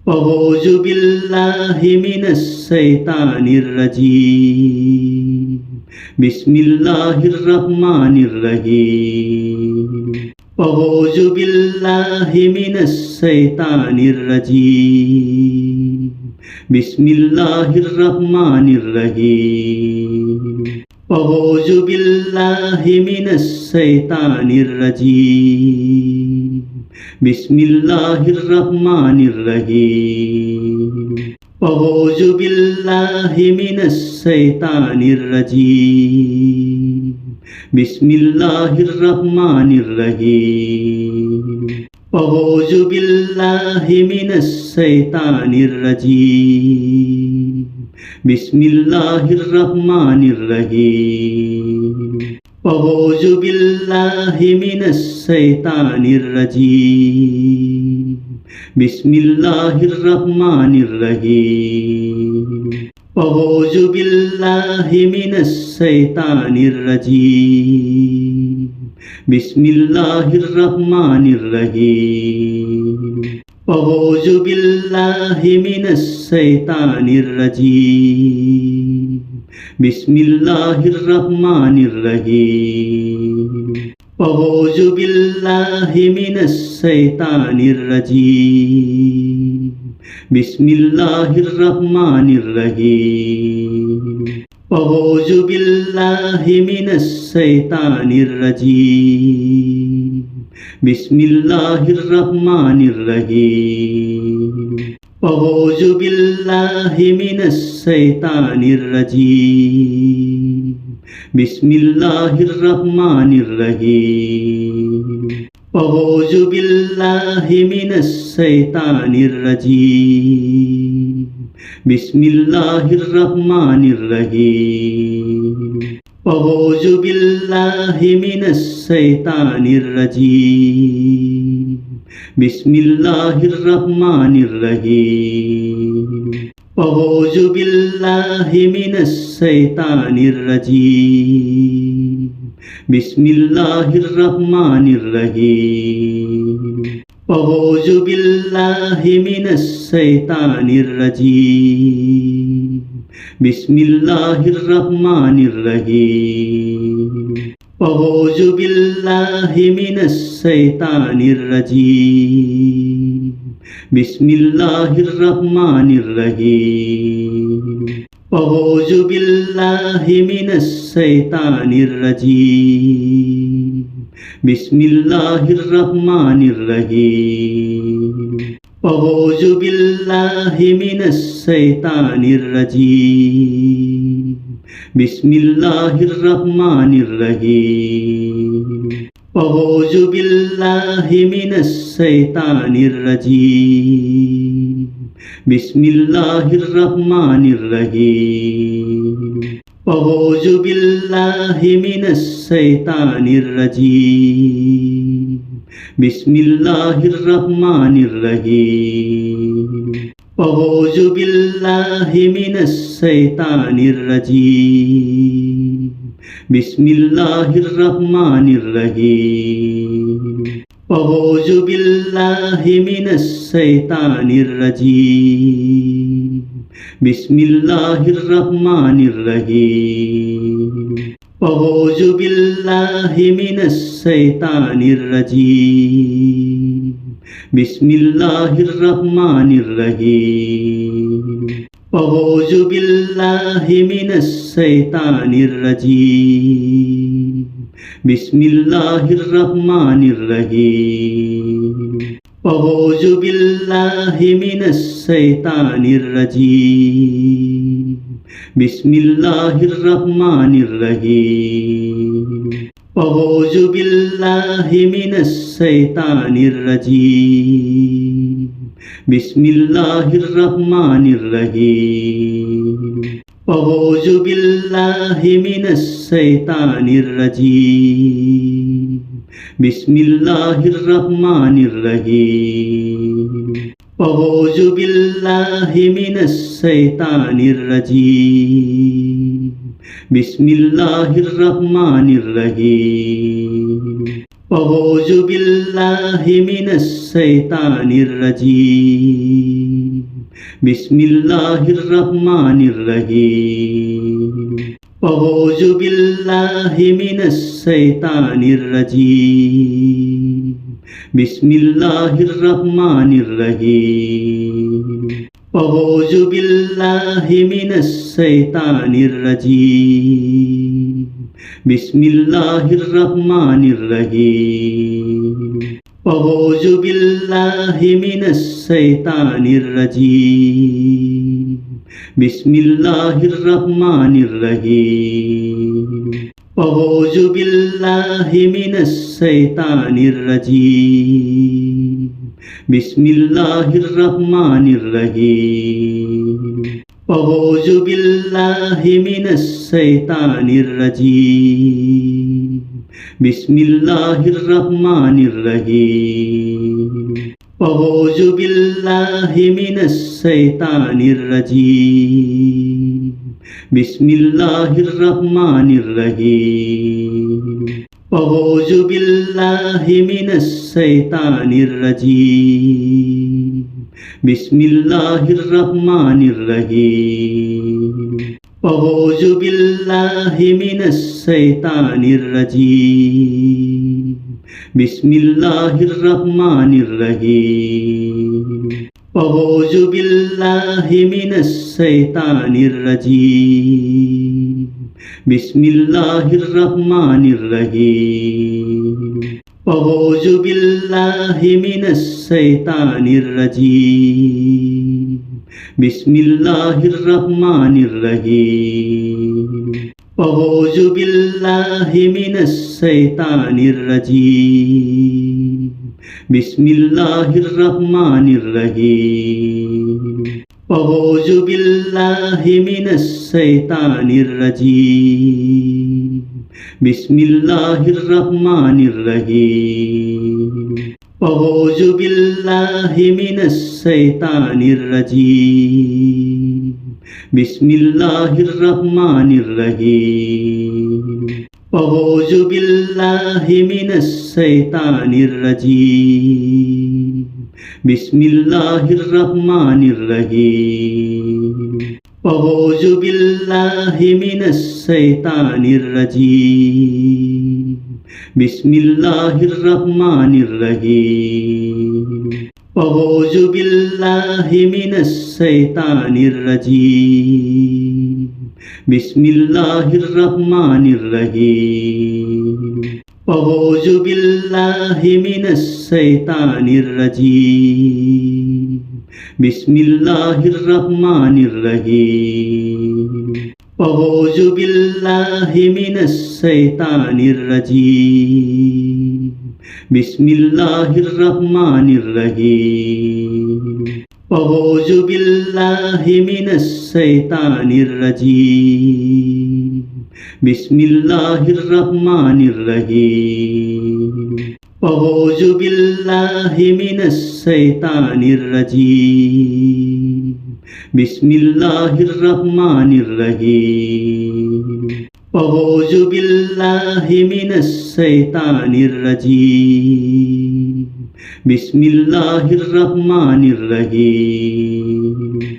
أعوذ بالله من الشيطان الرجيم بسم الله الرحمن الرحيم أعوذ بالله من الشيطان الرجيم بسم الله الرحمن الرحيم أعوذ بالله من الشيطان الرجيم بسم الله الرحمن الرحيم أعوذ بالله من الشيطان الرجيم بسم الله الرحمن الرحيم أعوذ بالله من الشيطان الرجيم بسم الله الرحمن الرحيم أعوذ بالله من الشيطان الرجيم بسم الله الرحمن الرحيم أعوذ بالله من الشيطان الرجيم بسم الله الرحمن الرحيم أعوذ بالله من الشيطان الرجيم بسم الله الرحمن الرحيم أعوذ بالله من الشيطان الرجيم بسم الله الرحمن الرحيم أعوذ بالله من الشيطان الرجيم بسم الله الرحمن الرحيم أعوذ بالله من الشيطان الرجيم بسم الله الرحمن الرحيم أعوذ بالله من الشيطان الرجيم بسم الله الرحمن الرحيم أعوذ بالله من الشيطان الرجيم بسم الله الرحمن الرحيم أعوذ بالله من الشيطان الرجيم بسم الله الرحمن الرحيم أعوذ بالله من الشيطان الرجيم بسم الله الرحمن الرحيم أعوذ بالله من الشيطان الرجيم بسم الله الرحمن الرحيم أعوذ بالله من الشيطان الرجيم بسم الله الرحمن الرحيم أعوذ بالله من الشيطان الرجيم بسم الله الرحمن الرحيم أعوذ بالله من الشيطان الرجيم بسم الله الرحمن الرحيم أعوذ بالله من الشيطان الرجيم بسم الله الرحمن الرحيم أعوذ بالله من الشيطان الرجيم بسم الله الرحمن الرحيم أعوذ بالله من الشيطان الرجيم بسم الله الرحمن الرحيم أعوذ بالله من الشيطان الرجيم بسم الله الرحمن الرحيم أعوذ بالله من الشيطان الرجيم بسم الله الرحمن الرحيم أعوذ بالله من الشيطان الرجيم بسم الله الرحمن الرحيم أعوذ بالله من الشيطان الرجيم بسم الله الرحمن الرحيم أعوذ بالله من الشيطان الرجيم بسم الله الرحمن الرحيم أعوذ بالله من الشيطان الرجيم بسم الله الرحمن الرحيم أعوذ بالله من الشيطان الرجيم বিসমিল্লাহির রহমানির রহিম আউযু বিল্লাহি মিনাশ শাইতানির রাজীম বিসমিল্লাহির রহমানির রহিম আউযু বিল্লাহি মিনাশ শাইতানির রাজীম বিসমিল্লাহির রহমানির রহিম আউযু বিল্লাহি মিনাশ শাইতানির রাজীম বিসমিল্লাহির রহমানির রহিম আউযু বিল্লাহি মিনাশ শাইতানির রাজীম বিসমিল্লাহির রহমানির রহিম আউযু বিল্লাহি মিনাশ শাইতানির রাজীম বিসমিল্লাহির রহমানির রহিম আউযু বিল্লাহি মিনাশ শাইতানির রাজীম বিসমিল্লাহির রহমানির রহিম আউযু বিল্লাহি মিনাশ শাইতানির রাজীম বিসমিল্লাহির রহমানির রহিম আউযু বিল্লাহি মিনাশ শাইতানির রাজীম বিসমিল্লাহির রহমানির রহিম আউযু বিল্লাহি মিনাশ শাইতানির রাজীম বিসমিল্লাহির রহমানির রহিম আউযু বিল্লাহি মিনাশ শাইতানির রাজীম বিসমিল্লাহির রহমানির রহিম আউযু বিল্লাহি মিনাশ শাইতানির রাজীম বিসমিল্লাহির রহমানির রহিম আউযু বিল্লাহি মিনাশ শাইতানির রাজীম বিসমিল্লাহির রহমানির রহিম আউযু বিল্লাহি মিনাশ শাইতানির রাজীম বিসমিল্লাহির রহমানির রহিম আউযু বিল্লাহি মিনাশ শাইতানির রাজীম বিসমিল্লাহির রহমানির রহিম আউযু বিল্লাহি মিনাশ শাইতানির রাজীম বিসমিল্লাহির রহমানির রহিম আউযু বিল্লাহি মিনাশ শাইতানির রাজীম বিসমিল্লাহির রহমানির রহিম আউযু বিল্লাহি মিনাশ শাইতানির রাজীম বিসমিল্লাহির রহমানির রহিম আউযু বিল্লাহি মিনাশ শাইতানির রাজীম বিসমিল্লাহির রহমানির রহিম আউযু বিল্লাহি মিনাশ শাইতানির রাজীম বিসমিল্লাহির রহমানির রহিম আউযু বিল্লাহি মিনাশ শাইতানির রাজীম বিসমিল্লাহির রহমানির রহিম আউযু বিল্লাহি মিনাশ শাইতানির রাজীম বিসমিল্লাহির রহমানির রহিম